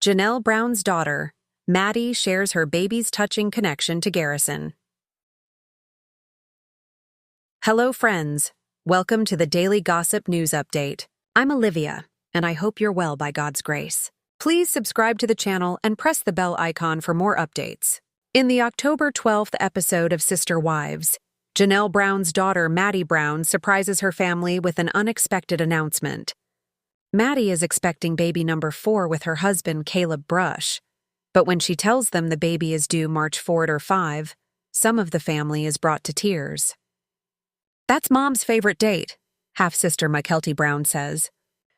Janelle Brown's daughter, Maddie, shares her baby's touching connection to Garrison. Hello, friends. Welcome to the Daily Gossip News Update. I'm Olivia, and I hope you're well by God's grace. Please subscribe to the channel and press the bell icon for more updates. In the October 12th episode of Sister Wives, Janelle Brown's daughter, Maddie Brown, surprises her family with an unexpected announcement. Maddie is expecting baby number 4 with her husband, Caleb Brush. But when she tells them the baby is due March 4 or 5, some of the family is brought to tears. "That's Mom's favorite date," half-sister Kody Brown says,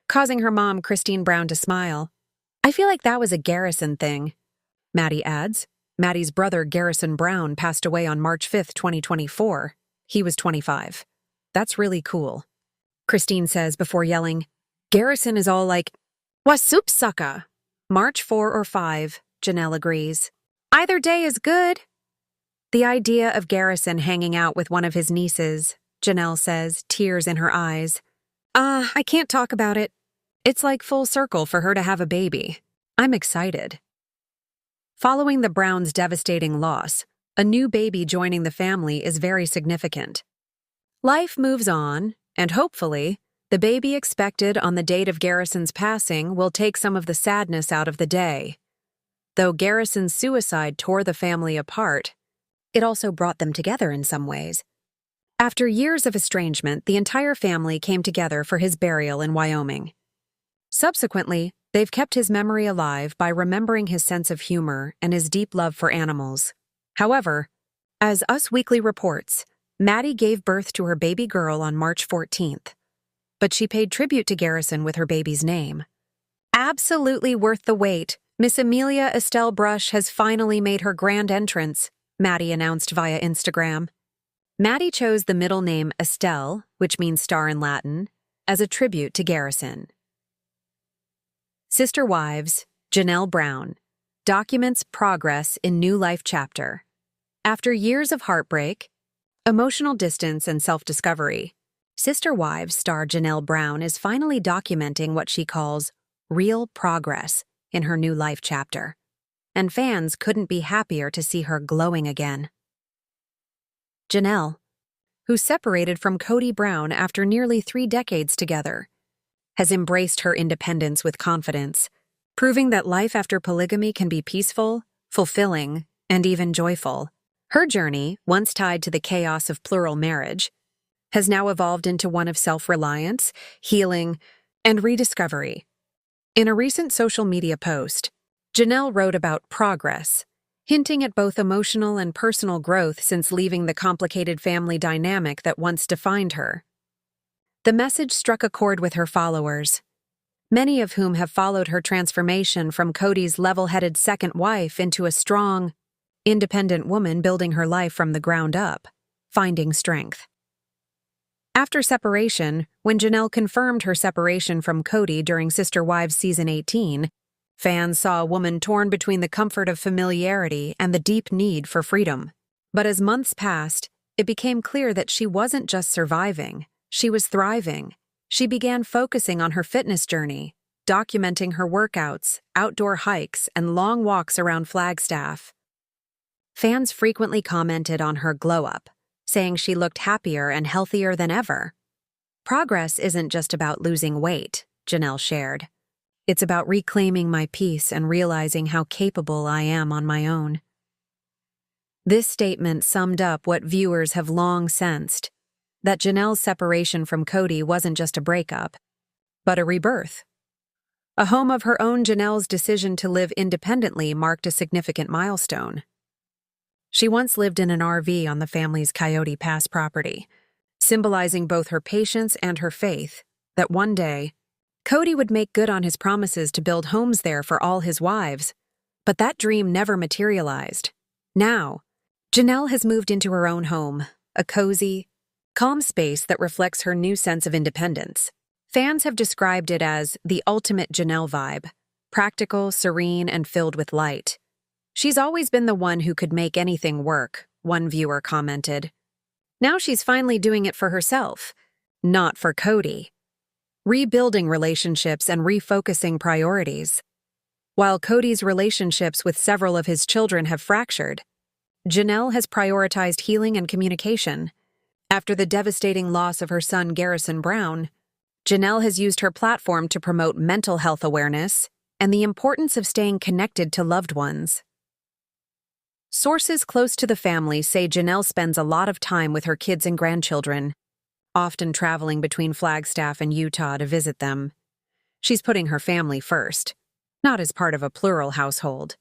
causing her mom, Christine Brown, to smile. "I feel like that was a Garrison thing," Maddie adds. Maddie's brother, Garrison Brown, passed away on March 5, 2024. He was 25. "That's really cool," Christine says before yelling, "Garrison is all like, wasup sucka." March 4 or 5, Janelle agrees. "Either day is good." The idea of Garrison hanging out with one of his nieces, Janelle says, tears in her eyes. I can't talk about it. It's like full circle for her to have a baby. I'm excited." Following the Browns' devastating loss, a new baby joining the family is very significant. Life moves on, and hopefully, the baby expected on the date of Garrison's passing will take some of the sadness out of the day. Though Garrison's suicide tore the family apart, it also brought them together in some ways. After years of estrangement, the entire family came together for his burial in Wyoming. Subsequently, they've kept his memory alive by remembering his sense of humor and his deep love for animals. However, as Us Weekly reports, Maddie gave birth to her baby girl on March 14th. But she paid tribute to Garrison with her baby's name. "Absolutely worth the wait. Miss Amelia Estelle Brush has finally made her grand entrance," Maddie announced via Instagram. Maddie chose the middle name Estelle, which means star in Latin, as a tribute to Garrison. Sister Wives, Janelle Brown, documents progress in new life chapter. After years of heartbreak, emotional distance, and self-discovery, Sister Wives star Janelle Brown is finally documenting what she calls real progress in her new life chapter, and fans couldn't be happier to see her glowing again. Janelle, who separated from Kody Brown after nearly 3 decades together, has embraced her independence with confidence, proving that life after polygamy can be peaceful, fulfilling, and even joyful. Her journey, once tied to the chaos of plural marriage, has now evolved into one of self-reliance, healing, and rediscovery. In a recent social media post, Janelle wrote about progress, hinting at both emotional and personal growth since leaving the complicated family dynamic that once defined her. The message struck a chord with her followers, many of whom have followed her transformation from Kody's level-headed second wife into a strong, independent woman building her life from the ground up, finding strength. After separation, when Janelle confirmed her separation from Kody during Sister Wives Season 18, fans saw a woman torn between the comfort of familiarity and the deep need for freedom. But as months passed, it became clear that she wasn't just surviving, she was thriving. She began focusing on her fitness journey, documenting her workouts, outdoor hikes, and long walks around Flagstaff. Fans frequently commented on her glow-up, saying she looked happier and healthier than ever. "Progress isn't just about losing weight," Janelle shared. "It's about reclaiming my peace and realizing how capable I am on my own." This statement summed up what viewers have long sensed, that Janelle's separation from Kody wasn't just a breakup, but a rebirth. A home of her own, Janelle's decision to live independently marked a significant milestone. She once lived in an RV on the family's Coyote Pass property, symbolizing both her patience and her faith that one day, Kody would make good on his promises to build homes there for all his wives. But that dream never materialized. Now, Janelle has moved into her own home, a cozy, calm space that reflects her new sense of independence. Fans have described it as the ultimate Janelle vibe, practical, serene, and filled with light. "She's always been the one who could make anything work," one viewer commented. "Now she's finally doing it for herself, not for Kody." Rebuilding relationships and refocusing priorities. While Kody's relationships with several of his children have fractured, Janelle has prioritized healing and communication. After the devastating loss of her son Garrison Brown, Janelle has used her platform to promote mental health awareness and the importance of staying connected to loved ones. Sources close to the family say Janelle spends a lot of time with her kids and grandchildren, often traveling between Flagstaff and Utah to visit them. She's putting her family first, not as part of a plural household,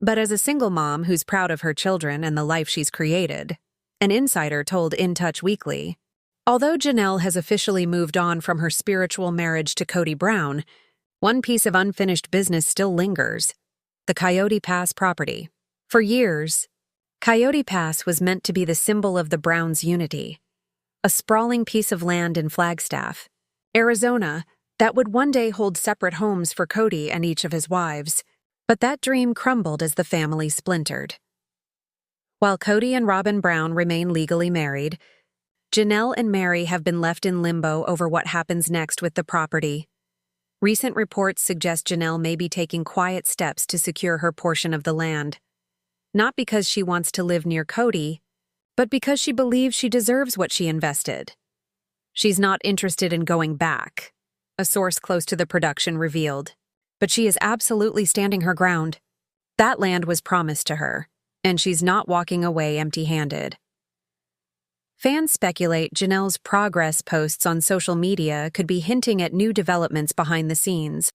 but as a single mom who's proud of her children and the life she's created, an insider told In Touch Weekly. Although Janelle has officially moved on from her spiritual marriage to Kody Brown, one piece of unfinished business still lingers: the Coyote Pass property. For years, Coyote Pass was meant to be the symbol of the Browns' unity, a sprawling piece of land in Flagstaff, Arizona, that would one day hold separate homes for Kody and each of his wives. But that dream crumbled as the family splintered. While Kody and Robyn Brown remain legally married, Janelle and Mary have been left in limbo over what happens next with the property. Recent reports suggest Janelle may be taking quiet steps to secure her portion of the land. Not because she wants to live near Kody, but because she believes she deserves what she invested. She's not interested in going back, a source close to the production revealed. But she is absolutely standing her ground. That land was promised to her, and she's not walking away empty-handed. Fans speculate Janelle's progress posts on social media could be hinting at new developments behind the scenes,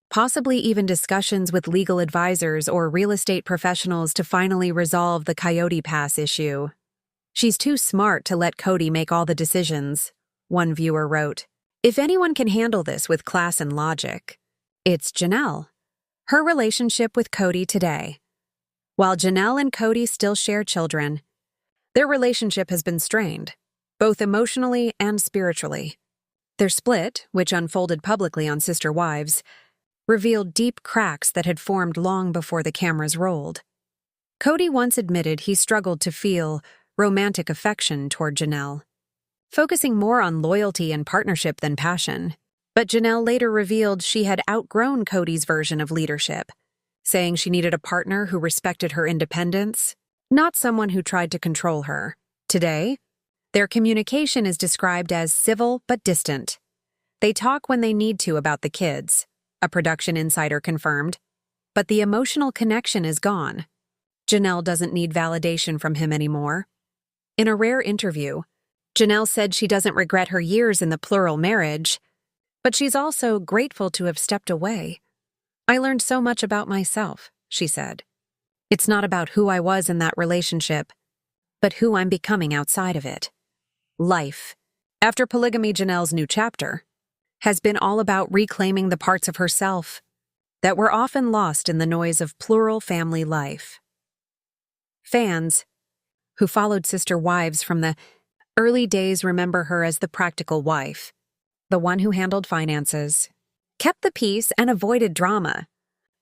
possibly even discussions with legal advisors or real estate professionals to finally resolve the Coyote Pass issue. She's too smart to let Kody make all the decisions, one viewer wrote. If anyone can handle this with class and logic, it's Janelle. Her relationship with Kody today. While Janelle and Kody still share children, their relationship has been strained, both emotionally and spiritually. Their split, which unfolded publicly on Sister Wives, revealed deep cracks that had formed long before the cameras rolled. Kody once admitted he struggled to feel romantic affection toward Janelle, focusing more on loyalty and partnership than passion. But Janelle later revealed she had outgrown Kody's version of leadership, saying she needed a partner who respected her independence, not someone who tried to control her. Today, their communication is described as civil but distant. They talk when they need to about the kids, a production insider confirmed, but the emotional connection is gone. Janelle doesn't need validation from him anymore. In a rare interview, Janelle said she doesn't regret her years in the plural marriage, but she's also grateful to have stepped away. I learned so much about myself, she said. It's not about who I was in that relationship, but who I'm becoming outside of it. Life, after polygamy, Janelle's new chapter, has been all about reclaiming the parts of herself that were often lost in the noise of plural family life. Fans who followed Sister Wives from the early days remember her as the practical wife, the one who handled finances, kept the peace, and avoided drama.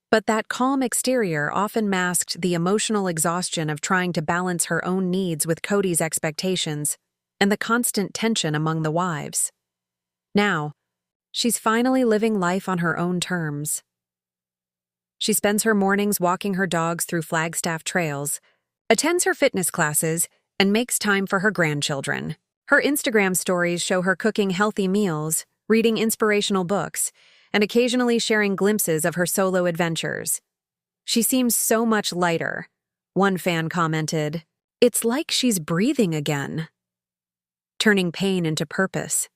But that calm exterior often masked the emotional exhaustion of trying to balance her own needs with Kody's expectations and the constant tension among the wives. Now, she's finally living life on her own terms. She spends her mornings walking her dogs through Flagstaff trails, attends her fitness classes, and makes time for her grandchildren. Her Instagram stories show her cooking healthy meals, reading inspirational books, and occasionally sharing glimpses of her solo adventures. She seems so much lighter. One fan commented, "It's like she's breathing again," turning pain into purpose.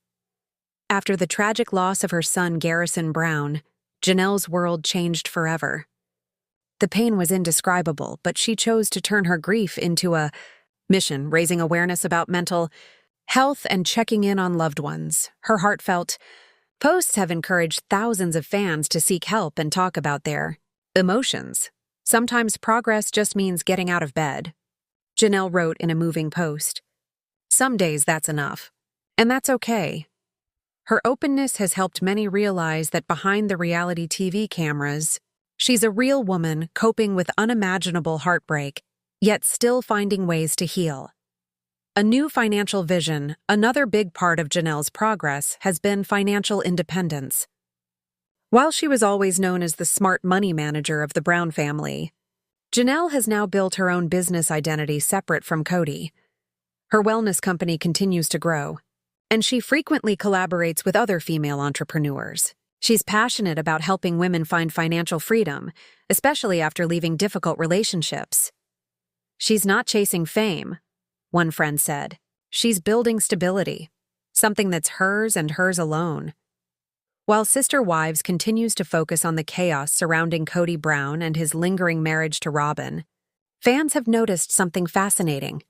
After the tragic loss of her son Garrison Brown, Janelle's world changed forever. The pain was indescribable, but she chose to turn her grief into a mission, raising awareness about mental health and checking in on loved ones. Her heartfelt posts have encouraged thousands of fans to seek help and talk about their emotions. Sometimes progress just means getting out of bed, Janelle wrote in a moving post. Some days that's enough, and that's okay. Her openness has helped many realize that behind the reality TV cameras, she's a real woman coping with unimaginable heartbreak, yet still finding ways to heal. A new financial vision, another big part of Janelle's progress, has been financial independence. While she was always known as the smart money manager of the Brown family, Janelle has now built her own business identity separate from Kody. Her wellness company continues to grow, and she frequently collaborates with other female entrepreneurs. She's passionate about helping women find financial freedom, especially after leaving difficult relationships. She's not chasing fame, one friend said. She's building stability, something that's hers and hers alone. While Sister Wives continues to focus on the chaos surrounding Kody Brown and his lingering marriage to Robyn, fans have noticed something fascinating.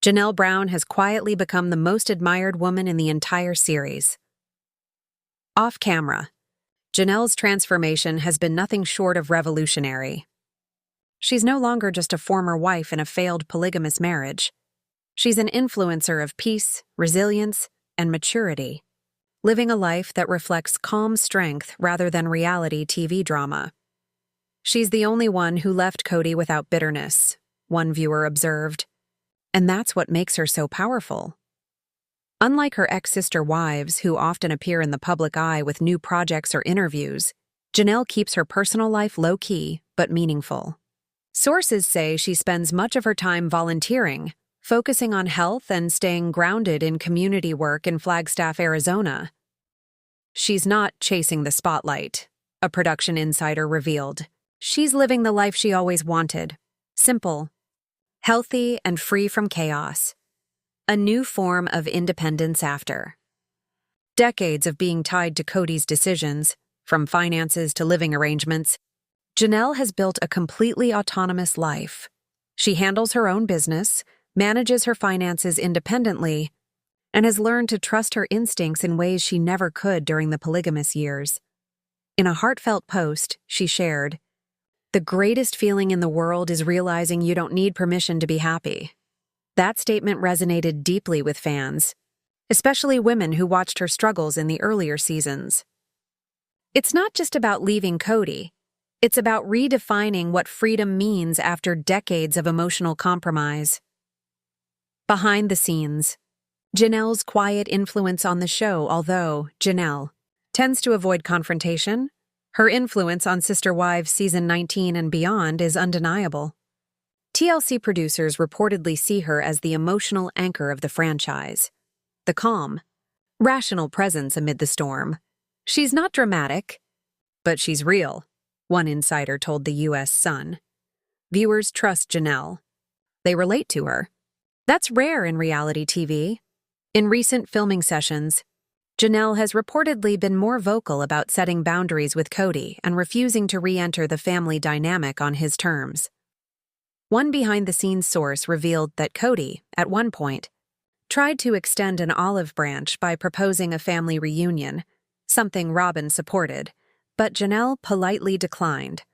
Janelle Brown has quietly become the most admired woman in the entire series. Off camera, Janelle's transformation has been nothing short of revolutionary. She's no longer just a former wife in a failed polygamous marriage. She's an influencer of peace, resilience, and maturity, living a life that reflects calm strength rather than reality TV drama. She's the only one who left Kody without bitterness, one viewer observed. And that's what makes her so powerful. Unlike her ex-sister wives, who often appear in the public eye with new projects or interviews, Janelle keeps her personal life low-key but meaningful. Sources say she spends much of her time volunteering, focusing on health and staying grounded in community work in Flagstaff, Arizona. She's not chasing the spotlight, a production insider revealed. She's living the life she always wanted. Simple, healthy, and free from chaos. A new form of independence after decades of being tied to Kody's decisions, from finances to living arrangements. Janelle has built a completely autonomous life. She handles her own business, manages her finances independently, and has learned to trust her instincts in ways she never could during the polygamous years. In a heartfelt post, she shared, "The greatest feeling in the world is realizing you don't need permission to be happy." That statement resonated deeply with fans, especially women who watched her struggles in the earlier seasons. It's not just about leaving Kody. It's about redefining what freedom means after decades of emotional compromise. Behind the scenes, Janelle's quiet influence on the show. Although Janelle tends to avoid confrontation, her influence on Sister Wives season 19 and beyond is undeniable. TLC producers reportedly see her as the emotional anchor of the franchise, the calm, rational presence amid the storm. She's not dramatic, but she's real, one insider told the U.S. Sun. Viewers trust Janelle. They relate to her. That's rare in reality TV. In recent filming sessions, Janelle has reportedly been more vocal about setting boundaries with Kody and refusing to re-enter the family dynamic on his terms. One behind-the-scenes source revealed that Kody, at one point, tried to extend an olive branch by proposing a family reunion, something Robyn supported, but Janelle politely declined.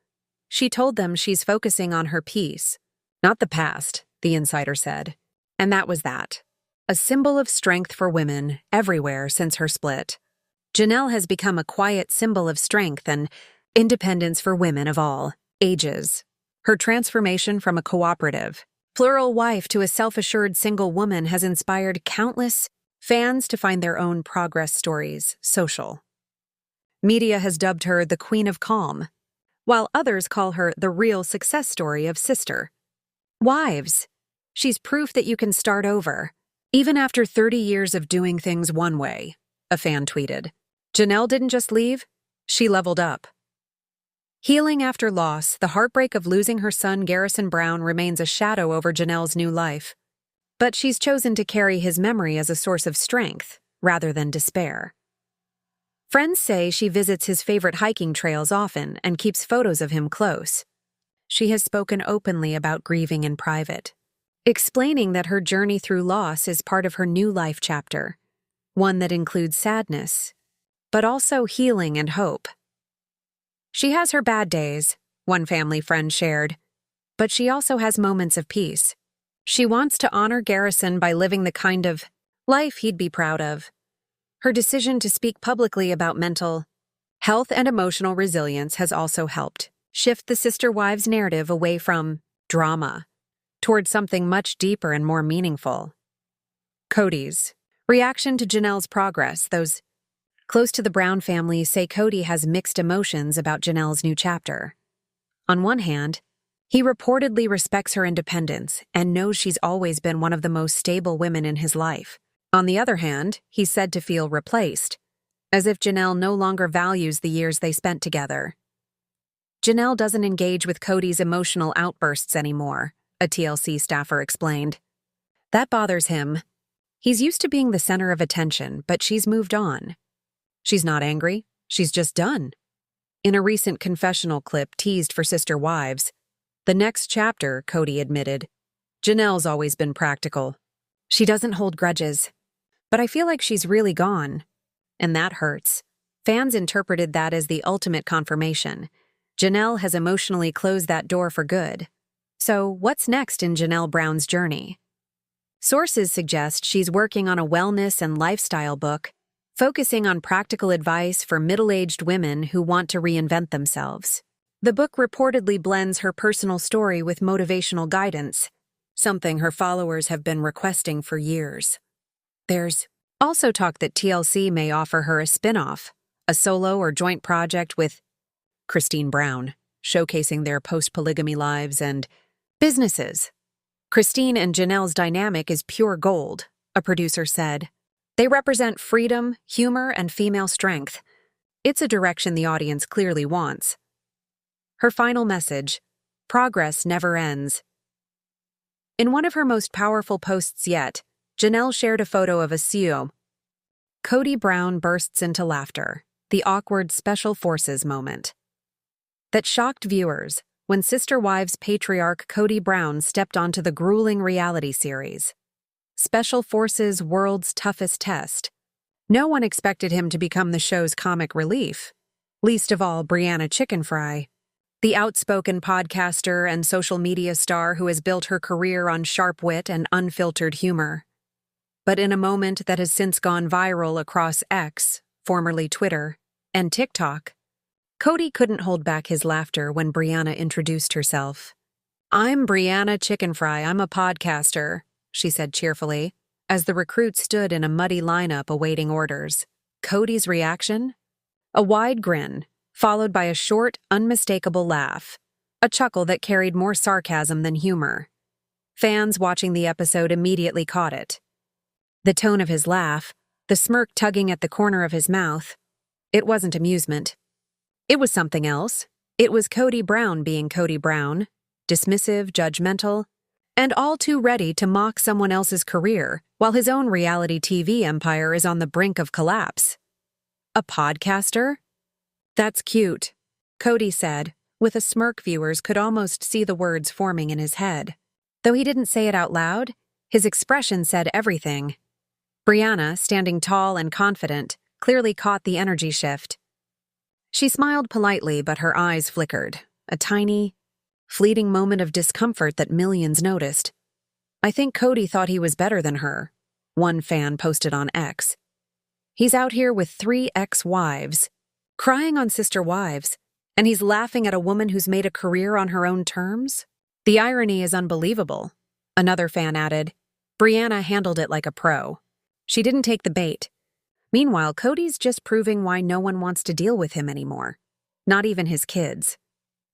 She told them she's focusing on her peace, not the past, the insider said. And that was that. A symbol of strength for women everywhere since her split. Janelle has become a quiet symbol of strength and independence for women of all ages. Her transformation from a cooperative, plural wife to a self-assured single woman has inspired countless fans to find their own progress stories social. Media has dubbed her the Queen of Calm, while others call her the real success story of Sister Wives. She's proof that you can start over, even after 30 years of doing things one way, a fan tweeted. Janelle didn't just leave, she leveled up. Healing after loss, the heartbreak of losing her son Garrison Brown remains a shadow over Janelle's new life. But she's chosen to carry his memory as a source of strength, rather than despair. Friends say she visits his favorite hiking trails often and keeps photos of him close. She has spoken openly about grieving in private, explaining that her journey through loss is part of her new life chapter, one that includes sadness, but also healing and hope. She has her bad days, one family friend shared, but she also has moments of peace. She wants to honor Garrison by living the kind of life he'd be proud of. Her decision to speak publicly about mental health and emotional resilience has also helped shift the Sister Wives narrative away from drama toward something much deeper and more meaningful. Kody's reaction to Janelle's progress, those Close to the Brown family say Kody has mixed emotions about Janelle's new chapter. On one hand, he reportedly respects her independence and knows she's always been one of the most stable women in his life. On the other hand, he's said to feel replaced, as if Janelle no longer values the years they spent together. Janelle doesn't engage with Kody's emotional outbursts anymore, a TLC staffer explained. That bothers him. He's used to being the center of attention, but she's moved on. She's not angry, she's just done. In a recent confessional clip teased for Sister Wives, the next chapter, Kody admitted, Janelle's always been practical. She doesn't hold grudges. But I feel like she's really gone. And that hurts. Fans interpreted that as the ultimate confirmation. Janelle has emotionally closed that door for good. So what's next in Janelle Brown's journey? Sources suggest she's working on a wellness and lifestyle book, focusing on practical advice for middle-aged women who want to reinvent themselves. The book reportedly blends her personal story with motivational guidance, something her followers have been requesting for years. There's also talk that TLC may offer her a spin-off, a solo or joint project with Kody Brown, showcasing their post-polygamy lives and businesses. Kody and Janelle's dynamic is pure gold, a producer said. They represent freedom, humor, and female strength. It's a direction the audience clearly wants. Her final message, progress never ends. In one of her most powerful posts yet, Janelle shared a photo of a CEO. Kody Brown bursts into laughter, the awkward Special Forces moment. That shocked viewers when Sister Wives patriarch Kody Brown stepped onto the grueling reality series. Special Forces' World's Toughest Test. No one expected him to become the show's comic relief, least of all Brianna Chicken Fry, the outspoken podcaster and social media star who has built her career on sharp wit and unfiltered humor. But in a moment that has since gone viral across X, formerly Twitter, and TikTok, Kody couldn't hold back his laughter when Brianna introduced herself. "I'm Brianna Chicken Fry, I'm a podcaster," she said cheerfully, as the recruit stood in a muddy lineup awaiting orders. Kody's reaction? A wide grin, followed by a short, unmistakable laugh, a chuckle that carried more sarcasm than humor. Fans watching the episode immediately caught it. The tone of his laugh, the smirk tugging at the corner of his mouth, it wasn't amusement. It was something else. It was Kody Brown being Kody Brown, dismissive, judgmental, and all too ready to mock someone else's career while his own reality TV empire is on the brink of collapse. A podcaster? That's cute, Kody said, with a smirk viewers could almost see the words forming in his head. Though he didn't say it out loud, his expression said everything. Brianna, standing tall and confident, clearly caught the energy shift. She smiled politely, but her eyes flickered, a tiny, fleeting moment of discomfort that millions noticed. "I think Kody thought he was better than her," one fan posted on X. "He's out here with 3 ex-wives, crying on Sister Wives, and he's laughing at a woman who's made a career on her own terms? The irony is unbelievable," another fan added. Brianna handled it like a pro. She didn't take the bait. Meanwhile, Kody's just proving why no one wants to deal with him anymore. Not even his kids.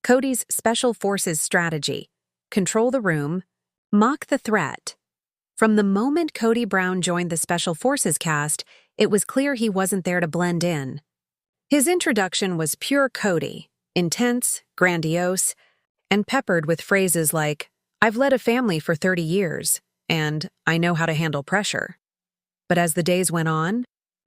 Kody's Special Forces strategy: control the room, mock the threat. From the moment Kody Brown joined the Special Forces cast, it was clear he wasn't there to blend in. His introduction was pure Kody, intense, grandiose, and peppered with phrases like, "I've led a family for 30 years, and I know how to handle pressure." But as the days went on,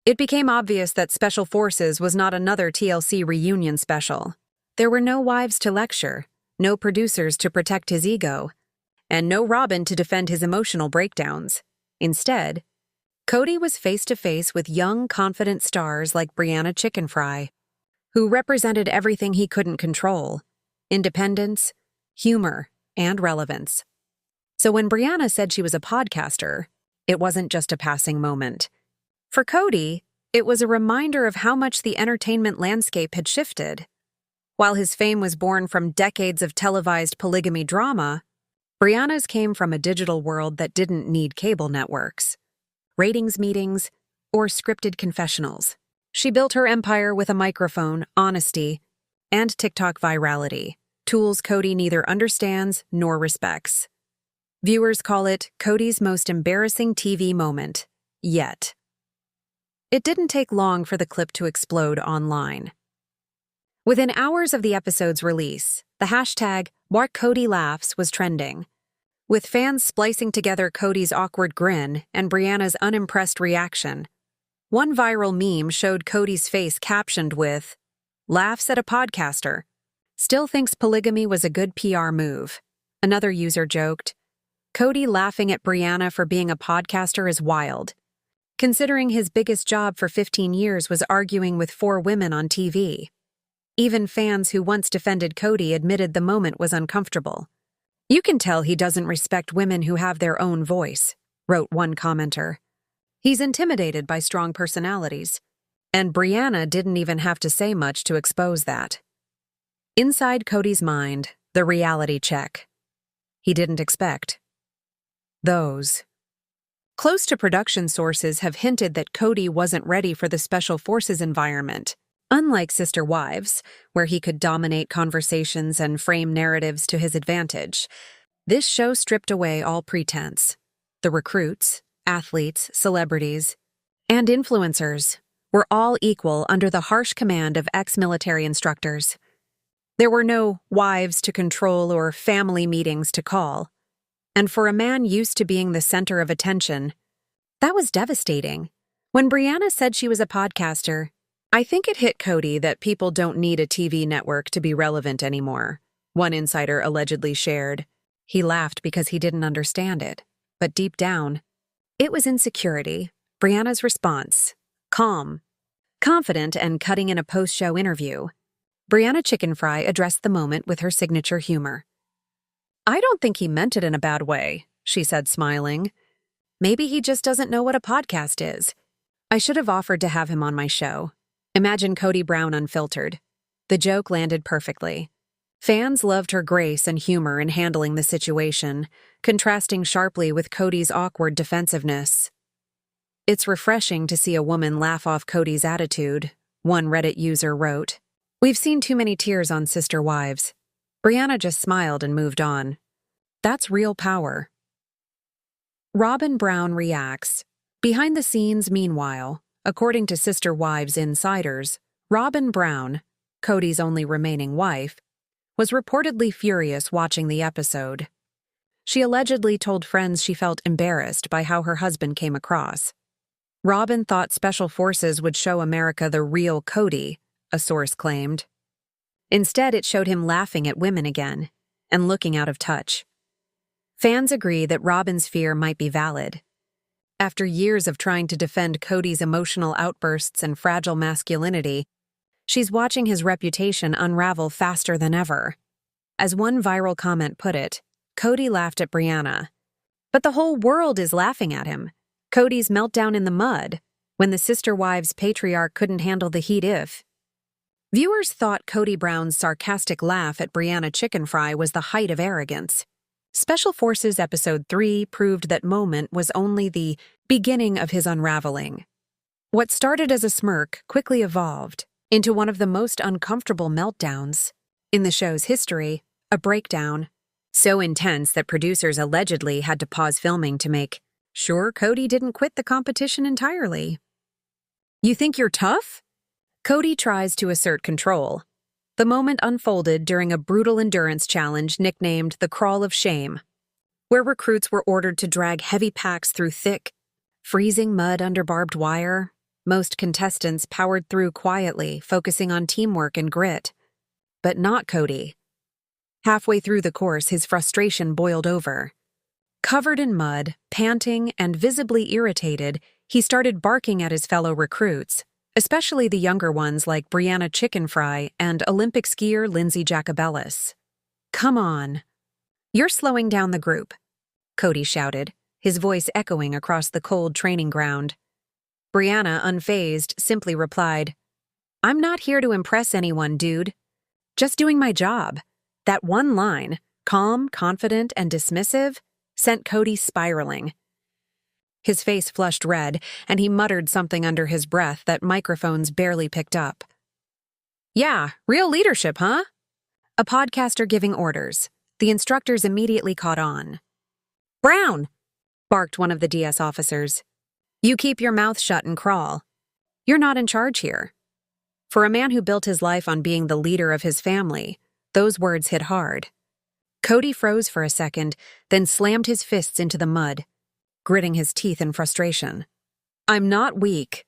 it became obvious that Special Forces was not another TLC reunion special. There were no wives to lecture, no producers to protect his ego, and no Robyn to defend his emotional breakdowns. Instead, Kody was face-to-face with young, confident stars like Brianna Chicken Fry, who represented everything he couldn't control: independence, humor, and relevance. So when Brianna said she was a podcaster, it wasn't just a passing moment. For Kody, it was a reminder of how much the entertainment landscape had shifted. While his fame was born from decades of televised polygamy drama, Brianna's came from a digital world that didn't need cable networks, ratings meetings, or scripted confessionals. She built her empire with a microphone, honesty, and TikTok virality, tools Kody neither understands nor respects. Viewers call it Kody's most embarrassing TV moment, yet. It didn't take long for the clip to explode online. Within hours of the episode's release, the hashtag #WhatKodyLaughs was trending, with fans splicing together Kody's awkward grin and Brianna's unimpressed reaction. One viral meme showed Kody's face captioned with, "Laughs at a podcaster. Still thinks polygamy was a good PR move." Another user joked, "Kody laughing at Brianna for being a podcaster is wild, considering his biggest job for 15 years was arguing with 4 women on TV." Even fans who once defended Kody admitted the moment was uncomfortable. "You can tell he doesn't respect women who have their own voice," wrote one commenter. "He's intimidated by strong personalities." And Brianna didn't even have to say much to expose that. Inside Kody's mind, the reality check. He didn't expect those. Close to production sources have hinted that Kody wasn't ready for the Special Forces environment. Unlike Sister Wives, where he could dominate conversations and frame narratives to his advantage, this show stripped away all pretense. The recruits, athletes, celebrities, and influencers were all equal under the harsh command of ex-military instructors. There were no wives to control or family meetings to call. And for a man used to being the center of attention, that was devastating. When Brianna said she was a podcaster, "I think it hit Kody that people don't need a TV network to be relevant anymore," one insider allegedly shared. He laughed because he didn't understand it. But deep down, it was insecurity. Brianna's response, calm, confident, and cutting in a post-show interview. Brianna Chicken Fry addressed the moment with her signature humor. "I don't think he meant it in a bad way," she said, smiling. "Maybe he just doesn't know what a podcast is. I should have offered to have him on my show. Imagine Kody Brown unfiltered." The joke landed perfectly. Fans loved her grace and humor in handling the situation, contrasting sharply with Kody's awkward defensiveness. "It's refreshing to see a woman laugh off Kody's attitude," one Reddit user wrote. "We've seen too many tears on Sister Wives." Brianna just smiled and moved on. That's real power. Robyn Brown reacts. Behind the scenes, meanwhile, according to Sister Wives insiders, Robyn Brown, Kody's only remaining wife, was reportedly furious watching the episode. She allegedly told friends she felt embarrassed by how her husband came across. Robyn thought Special Forces would show America the real Kody, a source claimed. Instead, it showed him laughing at women again and looking out of touch. Fans agree that Robyn's fear might be valid. After years of trying to defend Kody's emotional outbursts and fragile masculinity, she's watching his reputation unravel faster than ever. As one viral comment put it, Kody laughed at Brianna. But the whole world is laughing at him. Kody's meltdown in the mud, when the Sister Wives patriarch couldn't handle the heat if. Viewers thought Kody Brown's sarcastic laugh at Brianna Chicken Fry was the height of arrogance. Special Forces Episode 3 proved that moment was only the beginning of his unraveling. What started as a smirk quickly evolved into one of the most uncomfortable meltdowns in the show's history, a breakdown so intense that producers allegedly had to pause filming to make sure Kody didn't quit the competition entirely. "You think you're tough?" Kody tries to assert control. The moment unfolded during a brutal endurance challenge nicknamed the Crawl of Shame, where recruits were ordered to drag heavy packs through thick, freezing mud under barbed wire. Most contestants powered through quietly, focusing on teamwork and grit. But not Kody. Halfway through the course, his frustration boiled over. Covered in mud, panting, and visibly irritated, he started barking at his fellow recruits, especially the younger ones like Brianna Chicken Fry and Olympic skier Lindsay Jacobellis. "Come on. You're slowing down the group," Kody shouted, his voice echoing across the cold training ground. Brianna, unfazed, simply replied, "I'm not here to impress anyone, dude. Just doing my job." That one line, calm, confident, and dismissive, sent Kody spiraling. His face flushed red, and he muttered something under his breath that microphones barely picked up. Yeah, real leadership, huh? A podcaster giving orders. The instructors immediately caught on. Brown! Barked one of the DS officers. You keep your mouth shut and crawl. You're not in charge here. For a man who built his life on being the leader of his family, those words hit hard. Kody froze for a second, then slammed his fists into the mud, gritting his teeth in frustration. I'm not weak.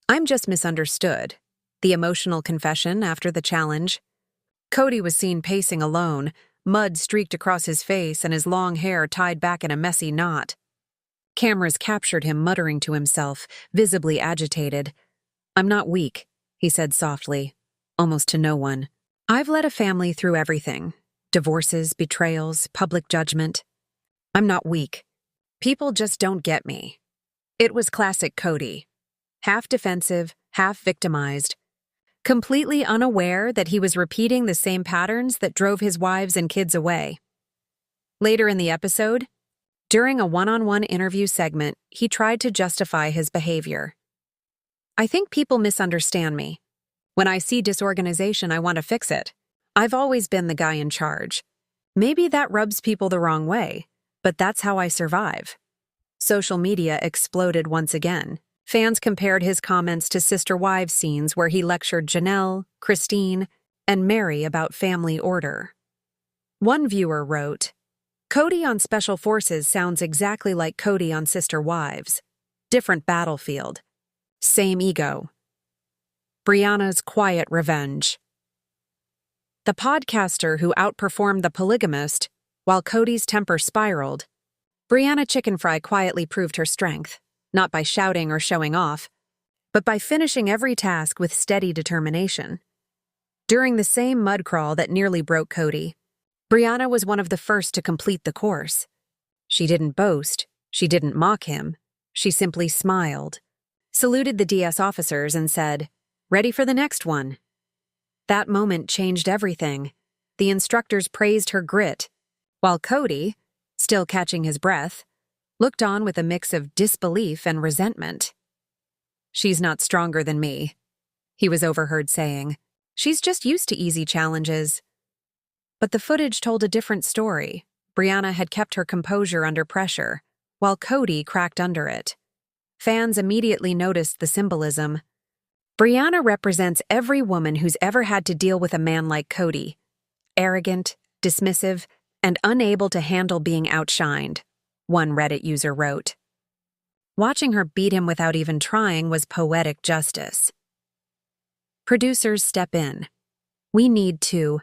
I'm just misunderstood. The emotional confession after the challenge. Kody was seen pacing alone, mud streaked across his face and his long hair tied back in a messy knot. Cameras captured him muttering to himself, visibly agitated. I'm not weak, he said softly, almost to no one. I've led a family through everything. Divorces, betrayals, public judgment. I'm not weak. People just don't get me. It was classic Kody. Half defensive, half victimized. Completely unaware that he was repeating the same patterns that drove his wives and kids away. Later in the episode, during a one-on-one interview segment, he tried to justify his behavior. I think people misunderstand me. When I see disorganization, I want to fix it. I've always been the guy in charge. Maybe that rubs people the wrong way, but that's how I survive. Social media exploded once again. Fans compared his comments to Sister Wives scenes where he lectured Janelle, Christine, and Mary about family order. One viewer wrote, Kody on Special Forces sounds exactly like Kody on Sister Wives. Different battlefield. Same ego. Brianna's quiet revenge. The podcaster who outperformed the polygamist, while Kody's temper spiraled, Brianna Chicken Fry quietly proved her strength, not by shouting or showing off, but by finishing every task with steady determination. During the same mud crawl that nearly broke Kody, Brianna was one of the first to complete the course. She didn't boast, she didn't mock him, she simply smiled, saluted the DS officers and said, "Ready for the next one." That moment changed everything. The instructors praised her grit, while Kody, still catching his breath, looked on with a mix of disbelief and resentment. She's not stronger than me, he was overheard saying. She's just used to easy challenges. But the footage told a different story. Brianna had kept her composure under pressure, while Kody cracked under it. Fans immediately noticed the symbolism. Brianna represents every woman who's ever had to deal with a man like Kody. Arrogant, dismissive, and unable to handle being outshined, one Reddit user wrote. Watching her beat him without even trying was poetic justice. Producers step in. We need to